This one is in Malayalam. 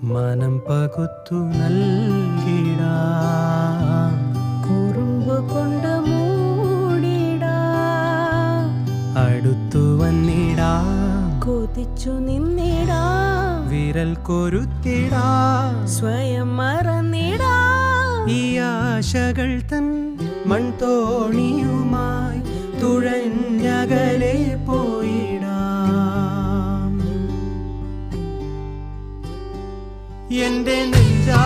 മനം പകുത്തു നൽകിടാം, കുറുമ്പ് കൊണ്ട് മൂടിടാം, അടുത്തു വന്നിടാം, കൊതിച്ചു നിന്നിടാം, വിരൽ കൊരുത്തിടാം, സ്വയം മറന്നിടാം. ഈ ആശകൾ തൻ മൺതോണിയുമായി തുഴഞ്ഞകലെ പോയിടാം. എന്റെ നെഞ്ചാ